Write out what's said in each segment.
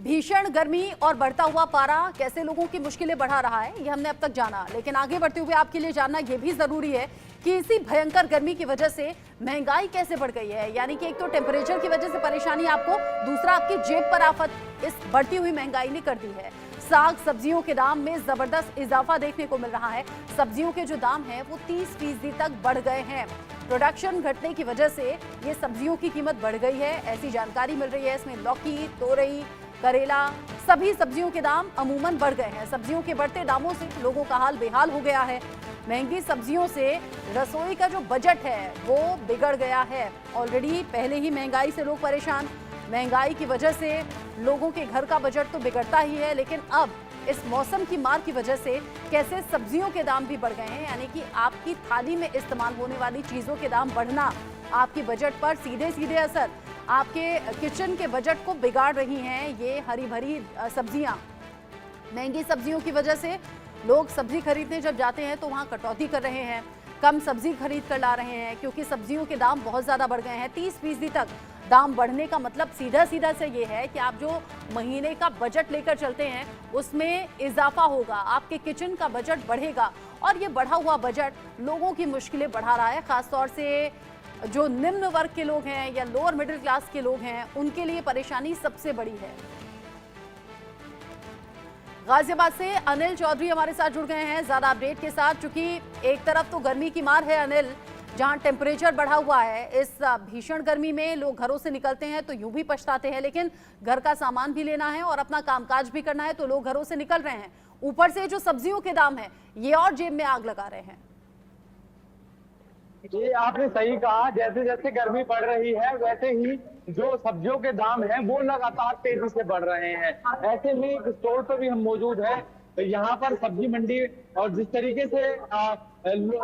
भीषण गर्मी और बढ़ता हुआ पारा कैसे लोगों की मुश्किलें बढ़ा रहा है, ये हमने अब तक जाना। लेकिन आगे बढ़ते हुए आपके लिए जानना ये भी जरूरी है कि इसी भयंकर गर्मी की वजह से महंगाई कैसे बढ़ गई है। यानी कि एक तो टेम्परेचर की वजह से परेशानी आपको, दूसरा आपकी जेब पर आफत इस बढ़ती हुई महंगाई ने कर दी है। साग सब्जियों के दाम में जबरदस्त इजाफा देखने को मिल रहा है। सब्जियों के जो दाम हैं वो 30% तक बढ़ गए हैं। प्रोडक्शन घटने की वजह से ये सब्जियों की कीमत बढ़ गई है, ऐसी जानकारी मिल रही है। इसमें लौकी, तोरई, करेला, सभी सब्जियों के दाम अमूमन बढ़ गए हैं। सब्जियों के बढ़ते दामों से लोगों का हाल बेहाल हो गया है। महंगी सब्जियों से रसोई का जो बजट है वो बिगड़ गया है। ऑलरेडी पहले ही महंगाई से लोग परेशान, महंगाई की वजह से लोगों के घर का बजट तो बिगड़ता ही है, लेकिन अब इस मौसम की मार की वजह से कैसे सब्जियों के दाम भी बढ़ गए हैं। यानी कि आपकी थाली में इस्तेमाल होने वाली चीज़ों के दाम बढ़ना आपकी बजट पर सीधे सीधे असर, आपके किचन के बजट को बिगाड़ रही हैं। ये हरी भरी सब्जियां, महंगी सब्जियों की वजह से लोग सब्जी खरीदने जब जाते हैं तो वहाँ कटौती कर रहे हैं, कम सब्जी खरीद कर ला रहे हैं, क्योंकि सब्जियों के दाम बहुत ज़्यादा बढ़ गए हैं। 30% तक दाम बढ़ने का मतलब सीधा सीधा से ये है कि आप जो महीने का बजट लेकर चलते हैं उसमें इजाफा होगा, आपके किचन का बजट बढ़ेगा। और ये बढ़ा हुआ बजट लोगों की मुश्किलें बढ़ा रहा है। ख़ासतौर से जो निम्न वर्ग के लोग हैं या लोअर मिडिल क्लास के लोग हैं, उनके लिए परेशानी सबसे बड़ी है। गाजियाबाद से अनिल चौधरी हमारे साथ जुड़ गए हैं ज्यादा अपडेट के साथ। चूंकि एक तरफ तो गर्मी की मार है अनिल, जहां टेम्परेचर बढ़ा हुआ है, इस भीषण गर्मी में लोग घरों से निकलते हैं तो यूं भी पछताते हैं, लेकिन घर का सामान भी लेना है और अपना कामकाज भी करना है तो लोग घरों से निकल रहे हैं। ऊपर से जो सब्जियों के दाम है ये और जेब में आग लगा रहे हैं। जी, आपने सही कहा। जैसे जैसे गर्मी बढ़ रही है वैसे ही जो सब्जियों के दाम हैं वो लगातार तेजी से बढ़ रहे हैं। ऐसे में एक स्टोर पर भी हम मौजूद हैं, तो यहाँ पर सब्जी मंडी, और जिस तरीके से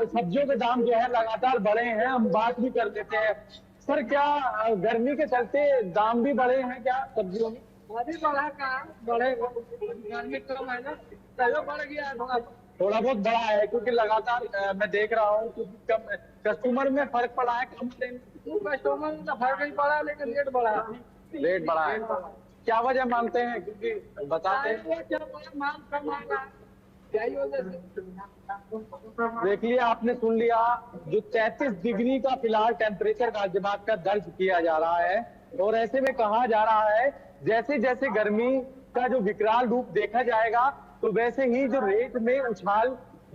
सब्जियों के दाम जो है लगातार बढ़े हैं, हम बात भी कर लेते हैं। सर, क्या गर्मी के चलते दाम भी बढ़े हैं क्या सब्जियों में? अभी बढ़ा कहाँ बढ़े, गर्मी कम है ना, तैयो बढ़ गया है थोड़ा बहुत बढ़ा है क्योंकि लगातार मैं देख रहा हूँ कि कम कस्टमर में फर्क पड़ा है, कम कस्टमर में तो फर्क नहीं पड़ा, लेकिन रेट बढ़ा है। रेट बढ़ा है। क्या वजह मानते हैं? क्योंकि बताते हैं, माल कम आ रहा है, यही वजह से। देखिए आपने सुन लिया, जो 33 डिग्री का फिलहाल टेम्परेचर गाजियाबाद का दर्ज किया जा रहा है। और ऐसे में कहा जा रहा है जैसे जैसे गर्मी का जो विकराल रूप देखा जाएगा तो वैसे ही जो रेट में उछाल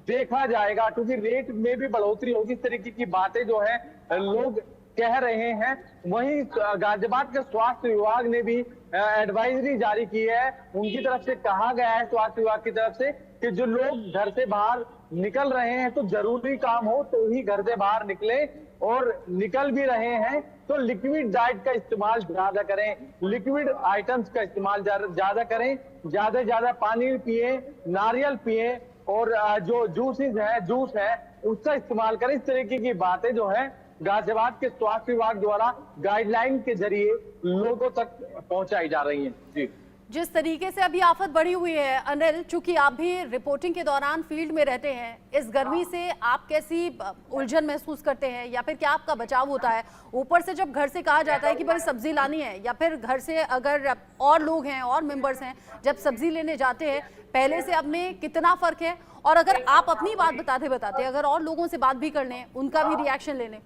देखा जाएगा, क्योंकि रेट में भी बढ़ोतरी होगी। इस तरीके की बातें जो है लोग कह रहे हैं। वहीं गाजियाबाद के स्वास्थ्य विभाग ने भी एडवाइजरी जारी की है। उनकी तरफ से कहा गया है, स्वास्थ्य विभाग की तरफ से, कि जो लोग घर से बाहर निकल रहे हैं तो जरूरी काम हो तो ही घर से बाहर निकले, और निकल भी रहे हैं तो लिक्विड डाइट का इस्तेमाल ज्यादा करें, लिक्विड आइटम्स का इस्तेमाल ज्यादा करें, ज्यादा पानी पिए, नारियल पिए, और जो जूस है उसका इस्तेमाल करें। इस तरीके की बातें जो है गाजियाबाद के स्वास्थ्य विभाग द्वारा गाइडलाइन के जरिए लोगों तक पहुंचाई जा रही हैं। जी, जिस तरीके से अभी आफत बढ़ी हुई है अनिल, चूंकि आप भी रिपोर्टिंग के दौरान फील्ड में रहते हैं, इस गर्मी से आप कैसी उलझन महसूस करते हैं या फिर क्या आपका बचाव होता है? ऊपर से जब घर से कहा जाता है कि भाई सब्जी लानी है, या फिर घर से अगर और लोग हैं और मेंबर्स हैं, जब सब्जी लेने जाते हैं, पहले से अब में कितना फर्क है? और अगर आप अपनी बात बताते बताते अगर और लोगों से बात भी कर लें, उनका भी रिएक्शन ले लें।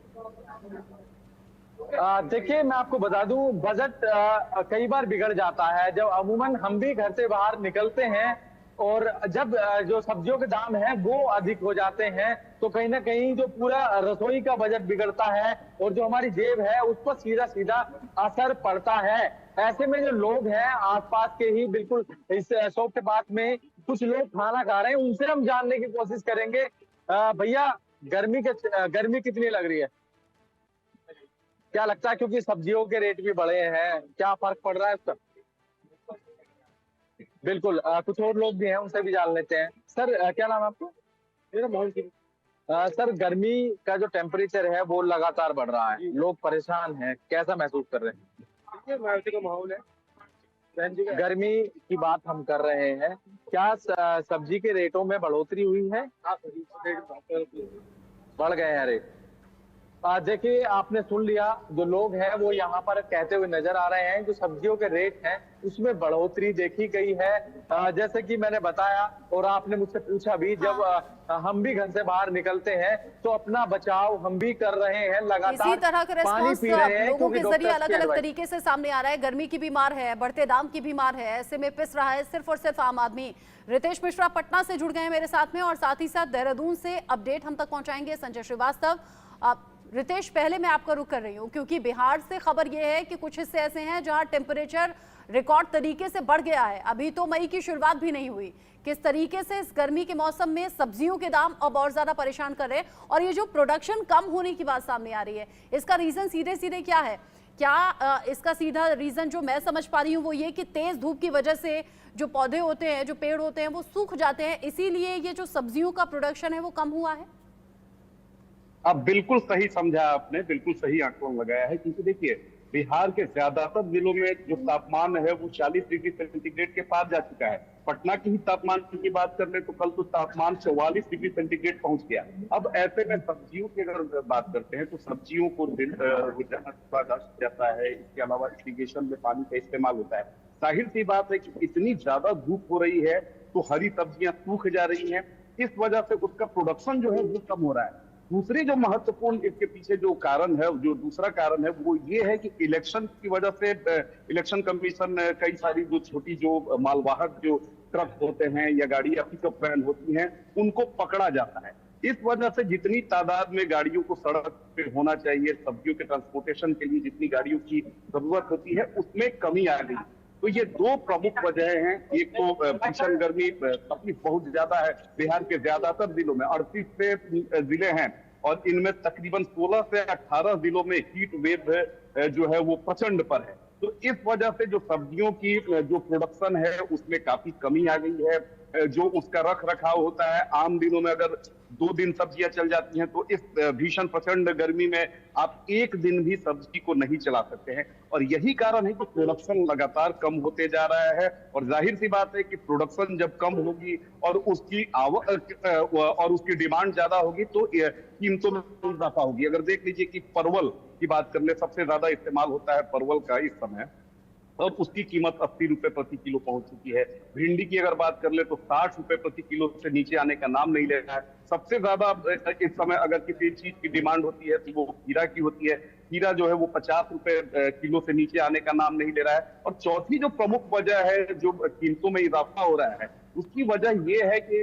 देखिए, मैं आपको बता दूं, बजट कई बार बिगड़ जाता है जब अमूमन हम भी घर से बाहर निकलते हैं, और जब जो सब्जियों के दाम हैं वो अधिक हो जाते हैं तो कहीं ना कहीं जो पूरा रसोई का बजट बिगड़ता है और जो हमारी जेब है उस पर सीधा सीधा असर पड़ता है। ऐसे में जो लोग हैं आसपास के ही, बिल्कुल इस शॉप के पास में कुछ लोग खाना खा रहे हैं, उनसे हम जानने की कोशिश करेंगे। भैया, गर्मी कितनी लग रही है? क्या लगता है, क्योंकि सब्जियों के रेट भी बढ़े हैं, क्या फर्क पड़ रहा है उसका? बिल्कुल, कुछ और लोग भी हैं, उनसे भी जान लेते हैं। सर, क्या नाम है आपको? मेरा मोहन सिंह। सर, गर्मी का जो टेम्परेचर है वो लगातार बढ़ रहा है, लोग परेशान हैं, कैसा महसूस कर रहे हैं? मारुति का माहौल है, गर्मी की बात हम कर रहे हैं, क्या सब्जी के रेटों में बढ़ोतरी हुई है? बढ़ गए हैं रेट? देखिए, आपने सुन लिया, जो लोग हैं वो यहाँ पर कहते हुए नजर आ रहे हैं, जो सब्जियों के रेट हैं उसमें बढ़ोतरी देखी गई है। जैसे कि मैंने बताया और आपने मुझसे पूछा भी, जब हम भी घर से बाहर निकलते हैं तो अपना बचाव हम भी कर रहे हैं, लगातार इसी तरह का पानी रेस्पॉन्स पी रहे हैं लोगों क्योंकि के जरिए डॉक्टर्स अलग की अलग एडवाइस। तरीके से सामने आ रहा है। गर्मी की बीमार है, बढ़ते दाम की बीमार है, ऐसे में पिस रहा है सिर्फ और सिर्फ आम आदमी। रितेश मिश्रा पटना से जुड़ गए हैं मेरे साथ में, और साथ ही साथ देहरादून से अपडेट हम तक पहुंचाएंगे संजय श्रीवास्तव। रितेश, पहले मैं आपका रुख कर रही हूं क्योंकि बिहार से खबर यह है कि कुछ हिस्से ऐसे हैं जहां टेम्परेचर रिकॉर्ड तरीके से बढ़ गया है। अभी तो मई की शुरुआत भी नहीं हुई। किस तरीके से इस गर्मी के मौसम में सब्जियों के दाम अब और ज्यादा परेशान कर रहे हैं, और ये जो प्रोडक्शन कम होने की बात सामने आ रही है, इसका रीजन सीधे सीधे क्या है? क्या इसका सीधा रीजन जो मैं समझ पा रही हूँ वो ये कि तेज धूप की वजह से जो पौधे होते हैं, जो पेड़ होते हैं, वो सूख जाते हैं, इसीलिए ये जो सब्जियों का प्रोडक्शन है वो कम हुआ है? अब बिल्कुल सही समझा आपने, बिल्कुल सही आंकलन लगाया है। क्योंकि देखिए, बिहार के ज्यादातर जिलों में जो तापमान है वो 40 डिग्री सेंटीग्रेड के पार जा चुका है। पटना की ही तापमान की बात कर ले तो कल तो तापमान 44 डिग्री सेंटीग्रेड पहुंच गया। अब ऐसे में सब्जियों की अगर बात करते हैं तो सब्जियों को जाता है, इसके अलावा इरिगेशन में पानी का इस्तेमाल होता है। जाहिर सी बात है कि इतनी ज्यादा धूप हो रही है तो हरी सब्जियां सूख जा रही हैं। इस वजह से उसका प्रोडक्शन जो है वो कम हो रहा है। दूसरी जो महत्वपूर्ण इसके पीछे जो कारण है, जो दूसरा कारण है वो ये है कि इलेक्शन की वजह से इलेक्शन कमीशन कई सारी जो छोटी जो मालवाहक जो ट्रक होते हैं या गाड़ी या पिकअप वैन होती हैं उनको पकड़ा जाता है। इस वजह से जितनी तादाद में गाड़ियों को सड़क पे होना चाहिए, सब्जियों के ट्रांसपोर्टेशन के लिए जितनी गाड़ियों की जरूरत होती है उसमें कमी आ गई। तो ये दो प्रमुख वजह हैं। एक तो भीषण गर्मी, तकलीफ बहुत ज्यादा है। बिहार के ज्यादातर जिलों में 38 से जिले हैं और इनमें तकरीबन 16 से 18 जिलों में हीट वेव जो है वो प्रचंड पर है। तो इस वजह से जो सब्जियों की जो प्रोडक्शन है उसमें काफी कमी आ गई है। जो उसका रख रखाव होता है, आम दिनों में अगर 2 दिन सब्जियां चल जाती हैं तो इस भीषण प्रचंड गर्मी में आप एक दिन भी सब्जी को नहीं चला सकते हैं। और यही कारण है कि प्रोडक्शन लगातार कम होते जा रहा है। और जाहिर सी बात है कि प्रोडक्शन जब कम होगी और उसकी आवक और उसकी डिमांड ज्यादा होगी तो कीमतों में इजाफा होगी। अगर देख लीजिए कि परवल की बात कर ले, सबसे ज्यादा इस्तेमाल होता है परवल का इस समय, और उसकी कीमत 80 रुपए प्रति किलो पहुंच चुकी है। भिंडी की अगर बात कर ले तो 60 रुपए प्रति किलो से नीचे आने का नाम नहीं ले रहा है। सबसे ज्यादा इस समय अगर किसी चीज की डिमांड होती है तो वो खीरा की होती है। खीरा जो है वो 50 रुपए किलो से नीचे आने का नाम नहीं ले रहा है। और चौथी जो प्रमुख वजह है जो कीमतों में इजाफा हो रहा है उसकी वजह ये है कि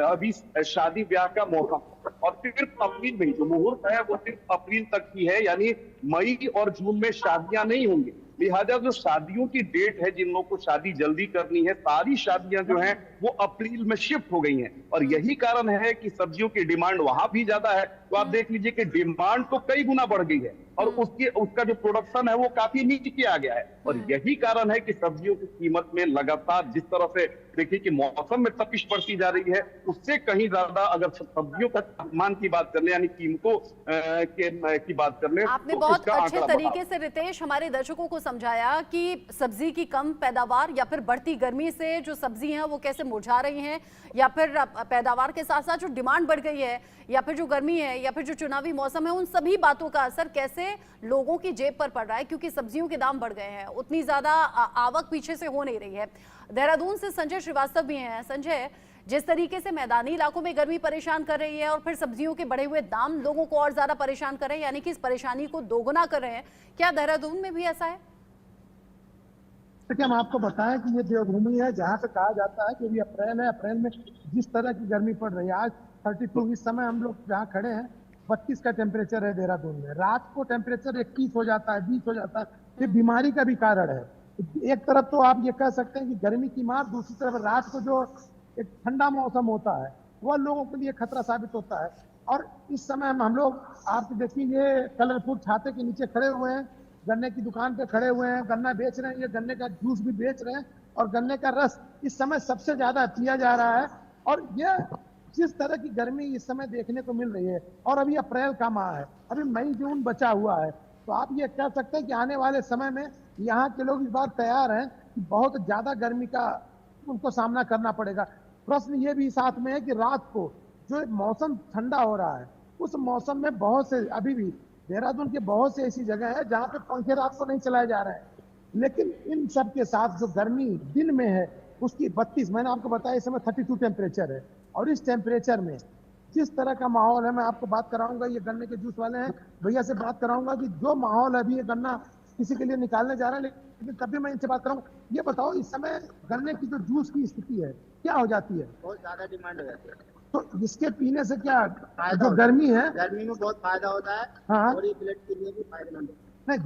अभी शादी ब्याह का मौसम, और सिर्फ अप्रैल में ही जो मुहूर्त है वो सिर्फ अप्रैल तक ही है, यानी मई और जून में शादियां नहीं होंगी। लिहाजा जो शादियों की डेट है, जिन लोगों को शादी जल्दी करनी है, सारी शादियां जो हैं वो अप्रैल में शिफ्ट हो गई हैं। और यही कारण है कि सब्जियों की डिमांड वहां भी ज्यादा है। तो आप देख लीजिए कि डिमांड तो कई गुना बढ़ गई है और उसका जो प्रोडक्शन है वो काफी नीचे आ गया है। और यही कारण है कि सब्जियों की कीमत में लगातार जिस तरह से देखिए कि मौसम में तपिश बढ़ती जा रही है, उससे कहीं ज्यादा अगर सब्जियों का तापमान की बात कर ले, यानी कीमतों की बात कर ले, आपने तो बहुत उसका अच्छे आंकड़ा तरीके से रितेश हमारे दर्शकों को समझाया कि सब्जी की कम पैदावार या फिर बढ़ती गर्मी से जो सब्जी हैं वो कैसे मुरझा रही हैं, या फिर पैदावार के साथ साथ जो डिमांड बढ़ गई है, या फिर जो गर्मी है, या फिर जो चुनावी मौसम है, उन सभी बातों का असर कैसे लोगों की जेब पर पड़ रहा है, क्योंकि सब्जियों के दाम बढ़ गए हैं, उतनी ज्यादा आवक पीछे से हो नहीं रही है। देहरादून से संजय श्रीवास्तव भी हैं। संजय, जिस तरीके से मैदानी इलाकों में गर्मी परेशान कर रही है और फिर सब्जियों के बढ़े हुए दाम लोगों को और ज्यादा परेशान कर रहे हैं, यानी कि इस परेशानी को दोगुना कर रहे हैं, क्या देहरादून में भी ऐसा है? देखिए, हम आपको बताएं कि ये देवभूमि है जहाँ से कहा जाता है कि अभी अप्रैल है, अप्रैल में जिस तरह की गर्मी पड़ रही है, आज 32 इस समय हम लोग जहाँ खड़े हैं 32 का टेम्परेचर है देहरादून में। रात को टेम्परेचर 21 हो जाता है, 20 हो जाता है। ये बीमारी का भी कारण है। एक तरफ तो आप ये कह सकते हैं कि गर्मी की मार, दूसरी तरफ रात को जो एक ठंडा मौसम होता है वह लोगों के लिए खतरा साबित होता है। और इस समय हम लोग आप देखिए ये कलरफुल छाते के नीचे खड़े हुए हैं, गन्ने की दुकान पे खड़े हुए हैं, गन्ना बेच रहे हैं, ये गन्ने का जूस भी बेच रहे हैं और गन्ने का रस इस समय सबसे ज्यादा पिया जा रहा है। और ये जिस तरह की गर्मी इस समय देखने को मिल रही है, और अभी अप्रैल का माह है, अभी मई जून बचा हुआ है, तो आप ये कह सकते हैं कि आने वाले समय में यहाँ के लोग इस बार तैयार हैं कि बहुत ज्यादा गर्मी का उनको सामना करना पड़ेगा। प्रश्न ये भी साथ में है कि रात को जो मौसम ठंडा हो रहा है उस मौसम में बहुत से अभी भी देहरादून के बहुत से ऐसी जगह है जहाँ पे पंखे रात को नहीं चलाए जा रहे हैं, लेकिन इन सब के साथ जो गर्मी दिन में है उसकी 32, मैंने आपको बताया इस समय 32 टेम्परेचर है। और इस टेम्परेचर में जिस तरह का माहौल है, मैं आपको बात कराऊंगा, ये गन्ने के जूस वाले हैं भैया से बात कराऊंगा कि जो माहौल है अभी ये गन्ना किसी के लिए निकालने जा रहा है, लेकिन तब भी मैं इनसे बात कराऊंगा। ये बताओ इस समय गन्ने की जो जूस की स्थिति है क्या हो जाती है? बहुत ज्यादा डिमांड हो जाती है। तो इसके पीने से क्या जो गर्मी है, गर्मी में बहुत फायदा होता है। हाँ, और ये ब्लड के लिए भी फायदेमंद है। नहीं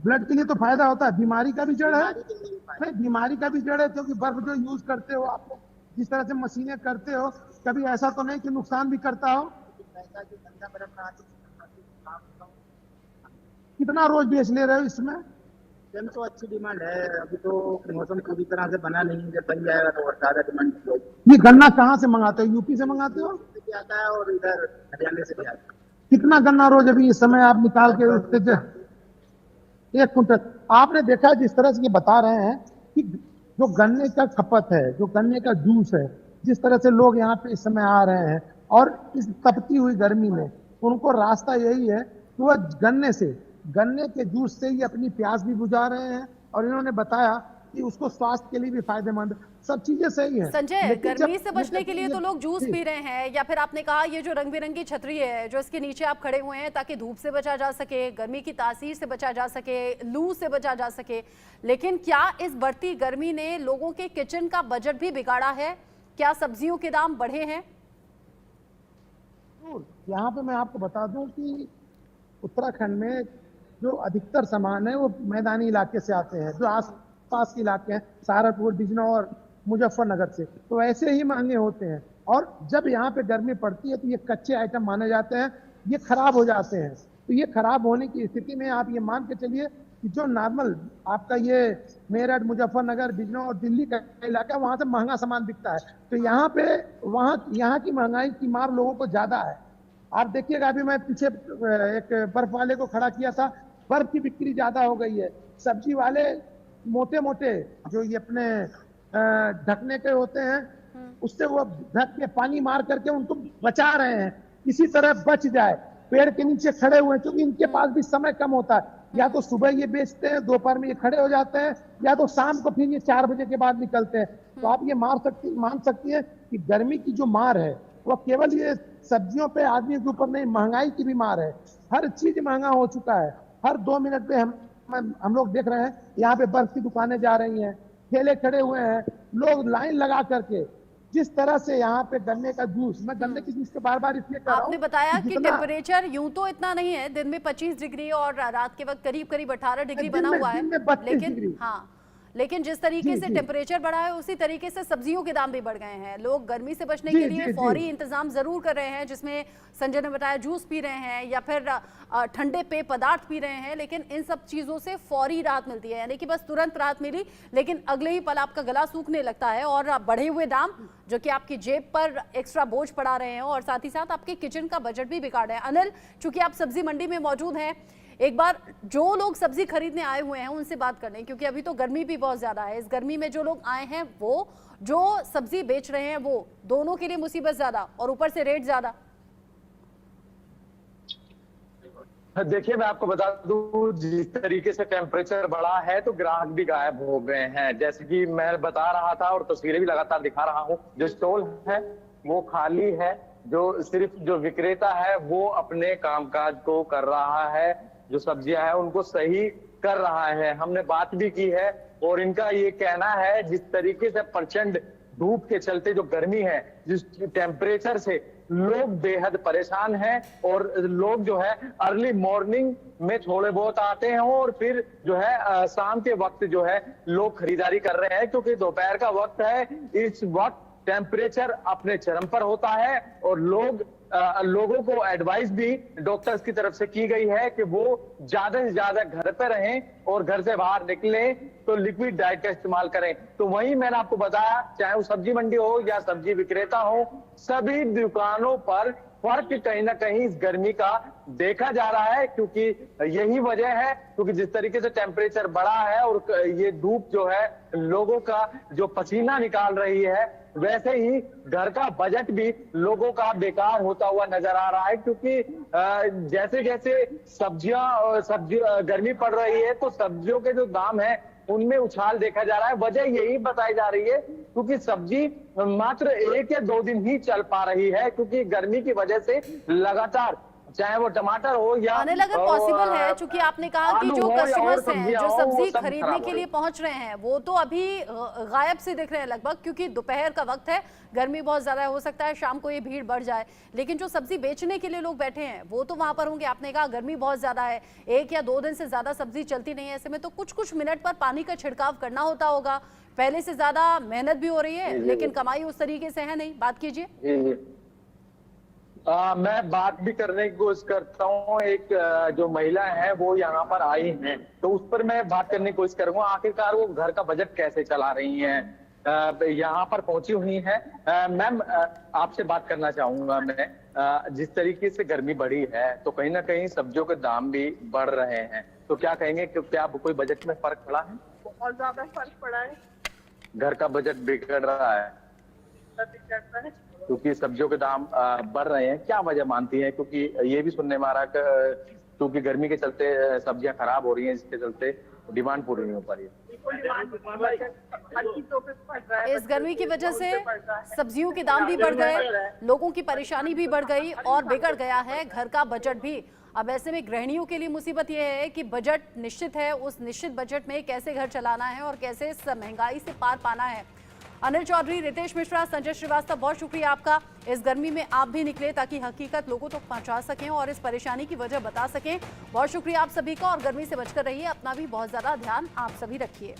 ब्लड के लिए तो फायदा होता है, बीमारी का भी जड़ है। बीमारी के लिए भी फायदा नहीं, बीमारी का भी जड़ है, क्योंकि बर्फ जो यूज करते हो आप लोग, जिस तरह से मशीनें करते हो, कभी ऐसा तो नहीं कि नुकसान भी करता हो? है। पैसा जो ठंडा बर्फ में आती है, कितना रोज बेच ले रहे हो इसमें? टाइम तो अच्छी डिमांड है। अभी तो मौसम पूरी तरह से बना नहीं है, जब बन जाएगा तो और ज्यादा डिमांड होगी। ये गन्ना कहाँ से मंगाते हो? यूपी से मंगाते हो? भी आता है और इधर हरियाणा से भी आता है। कितना गन्ना रोज अभी इस समय आप निकाल के उससे 1 कुंटल? आपने देखा जिस तरह से ये बता रहे हैं कि जो गन्ने का खपत है, जो गन्ने का जूस है, जिस तरह से लोग यहाँ पे इस समय आ रहे हैं और इस तपती हुई गर्मी में उनको रास्ता यही है कि वह गन्ने के जूस से ही अपनी प्यास भी बुझा रहे हैं। और इन्होंने बताया कि उसको स्वास्थ्य के लिए भी फायदेमंद, सब चीजें सही है। संजय, लेकिन गर्मी जब से बचने के लिए तो लोग जूस जी, पी रहे हैं, या फिर आपने कहा ये जो रंग बिरंगी छतरी है जो इसके नीचे आप खड़े हुए हैं ताकि धूप से बचा जा सके, गर्मी की तासीर से बचा जा सके, लू से बचा जा सके, लेकिन क्या इस बढ़ती गर्मी ने लोगों के किचन का बजट भी बिगाड़ा है? क्या सब्जियों के दाम बढ़े हैं? यहाँ पे मैं आपको बता दूं कि उत्तराखंड में जो अधिकतर सामान है वो मैदानी इलाके से आते हैं, जो आसपास के इलाके हैं, सहारनपुर, बिजनौर, मुजफ्फरनगर से, तो ऐसे ही महंगे होते हैं। और जब यहाँ पे गर्मी पड़ती है तो ये कच्चे आइटम माने जाते हैं, ये खराब हो जाते हैं। तो ये खराब होने की स्थिति में आप ये मान के चलिए कि जो नॉर्मल आपका ये मेरठ, मुजफ्फरनगर, बिजनौर और दिल्ली का इलाका, वहां से महंगा सामान बिकता है। तो यहाँ पे यहाँ की महंगाई की मार लोगों को ज्यादा है। आप देखिएगा, अभी मैं पीछे एक बर्फ वाले को खड़ा किया था, बर्फ की बिक्री ज्यादा हो गई है। सब्जी वाले मोटे मोटे जो ये अपने ढकने के होते हैं, उससे वो ढक के पानी मार करके उनको बचा रहे हैं, इसी तरह बच जाए। पेड़ के नीचे खड़े हुए हैं, क्योंकि इनके पास भी समय कम होता है, या तो सुबह ये बेचते हैं, दोपहर में ये खड़े हो जाते हैं, या तो शाम को फिर ये 4 बजे के बाद निकलते हैं। तो आप ये मान सकती है कि गर्मी की जो मार है वह केवल ये सब्जियों पे, आदमी के ऊपर नहीं, महंगाई की भी मार है। हर चीज महंगा हो चुका है। हर 2 मिनट पे हम लोग देख रहे हैं यहाँ पे बर्फ की दुकानें जा रही हैं, ठेले खड़े हुए हैं, लोग लाइन लगा करके जिस तरह से यहाँ पे गन्ने का जूस, मैं गन्ने की जूस पे बार बार इसलिए कह रहा हूं आपने बताया कि जितना- टेम्परेचर यूं तो इतना नहीं है, दिन में 25 डिग्री और रात के वक्त करीब करीब 18 डिग्री दिन बना में- हुआ है, दिन में 32 लेकिन डिग्री। हाँ, लेकिन जिस तरीके जी, से जी। टेम्परेचर बढ़ा है उसी तरीके से सब्जियों के दाम भी बढ़ गए हैं। लोग गर्मी से बचने जी, के लिए जी, जी। फौरी इंतजाम जरूर कर रहे हैं, जिसमें संजय ने बताया जूस पी रहे हैं या फिर ठंडे पेय पदार्थ पी रहे हैं, लेकिन इन सब चीजों से फौरी राहत मिलती है, यानी कि बस तुरंत राहत मिली, लेकिन अगले ही पल आपका गला सूखने लगता है और बढ़े हुए दाम जो कि आपकी जेब पर एक्स्ट्रा बोझ पड़ा रहे हैं और साथ ही साथ आपके किचन का बजट भी बिगाड़ रहे हैं। अनिल, चूंकि आप सब्जी मंडी में मौजूद हैं, एक बार जो लोग सब्जी खरीदने आए हुए हैं उनसे बात कर लें, क्योंकि अभी तो गर्मी भी बहुत ज्यादा है। इस गर्मी में जो लोग आए हैं, वो जो सब्जी बेच रहे हैं, वो दोनों के लिए मुसीबत ज्यादा और ऊपर से रेट ज्यादा। देखिए, मैं आपको बता दूं, जिस तरीके से टेम्परेचर बढ़ा है तो ग्राहक भी गायब हो गए हैं। जैसे कि मैं बता रहा था और तस्वीरें भी लगातार दिखा रहा हूं, जो स्टॉल है वो खाली है, जो सिर्फ जो विक्रेता है वो अपने कामकाज को कर रहा है, जो सब्जियां हैं उनको सही कर रहा है। हमने बात भी की है और इनका ये कहना है, जिस तरीके से प्रचंड धूप के चलते जो गर्मी है, जिस टेम्परेचर से लोग बेहद परेशान हैं और लोग जो है अर्ली मॉर्निंग में थोड़े बहुत आते हैं और फिर जो है शाम के वक्त जो है लोग खरीदारी कर रहे हैं, क्योंकि दोपहर का वक्त है। इस वक्त टेम्परेचर अपने चरम पर होता है और लोगों को एडवाइस भी डॉक्टर्स की तरफ से की गई है कि वो ज्यादा से ज्यादा घर पे रहें और घर से बाहर निकलें तो लिक्विड डाइट का इस्तेमाल करें। तो वही मैंने आपको बताया, चाहे वो सब्जी मंडी हो या सब्जी विक्रेता हो, सभी दुकानों पर फर्क कहीं ना कहीं इस गर्मी का देखा जा रहा है, क्योंकि यही वजह है, क्योंकि जिस तरीके से टेम्परेचर बढ़ा है और ये धूप जो है लोगों का जो पसीना निकाल रही है, वैसे ही घर का बजट भी लोगों का बेकार होता हुआ नजर आ रहा है। क्योंकि जैसे जैसे सब्जी गर्मी पड़ रही है तो सब्जियों के जो दाम है उनमें उछाल देखा जा रहा है। वजह यही बताई जा रही है क्योंकि सब्जी मात्र 1 या 2 दिन ही चल पा रही है, क्योंकि गर्मी की वजह से लगातार चाहे वो टमाटर हो या आने लगा पॉसिबल है, चूंकि आपने कहा कि जो कस्टमर्स हैं जो सब्जी खरीदने के लिए पहुंच रहे हैं वो तो अभी गायब से दिख रहे हैं लगभग, क्योंकि दोपहर का वक्त है, गर्मी बहुत ज्यादा हो सकता है शाम को ये भीड़ बढ़ जाए, लेकिन जो सब्जी बेचने के लिए लोग बैठे हैं वो तो वहां पर होंगे। आपने कहा गर्मी बहुत ज्यादा है, 1 या 2 दिन से ज्यादा सब्जी चलती नहीं है, ऐसे में तो कुछ मिनट पर पानी का छिड़काव करना होता होगा, पहले से ज्यादा मेहनत भी हो रही है लेकिन कमाई उस तरीके से है नहीं। बात कीजिए। मैं बात भी करने की कोशिश करता हूँ। एक जो महिला है वो यहाँ पर आई हैं, तो उस पर मैं बात करने की कोशिश करूंगा। आखिरकार वो घर का बजट कैसे चला रही हैं, यहाँ पर पहुंची हुई हैं। मैम, आपसे बात करना चाहूंगा मैं। जिस तरीके से गर्मी बढ़ी है तो कहीं ना कहीं सब्जियों के दाम भी बढ़ रहे हैं, तो क्या कहेंगे कि क्या कोई बजट में फर्क पड़ा है? बहुत ज्यादा फर्क पड़ा है, घर का बजट बिगड़ रहा है क्योंकि सब्जियों के दाम बढ़ रहे हैं। क्या वजह मानती है? क्योंकि ये भी सुनने में आ रहा है क्योंकि गर्मी के चलते सब्जियां खराब हो रही हैं, जिसके चलते डिमांड पूरी नहीं हो पा रही है। इस गर्मी की वजह से सब्जियों के दाम भी बढ़ गए, लोगों की परेशानी भी बढ़ गई और बिगड़ गया है घर का बजट भी। अब ऐसे में गृहिणियों के लिए मुसीबत यह है कि बजट निश्चित है, उस निश्चित बजट में कैसे घर चलाना है और कैसे इस महंगाई से पार पाना है। अनिल चौधरी, रितेश मिश्रा, संजय श्रीवास्तव, बहुत शुक्रिया आपका। इस गर्मी में आप भी निकले ताकि हकीकत लोगों तक पहुंचा सकें और इस परेशानी की वजह बता सकें। बहुत शुक्रिया आप सभी का और गर्मी से बचकर रहिए, अपना भी बहुत ज्यादा ध्यान आप सभी रखिए।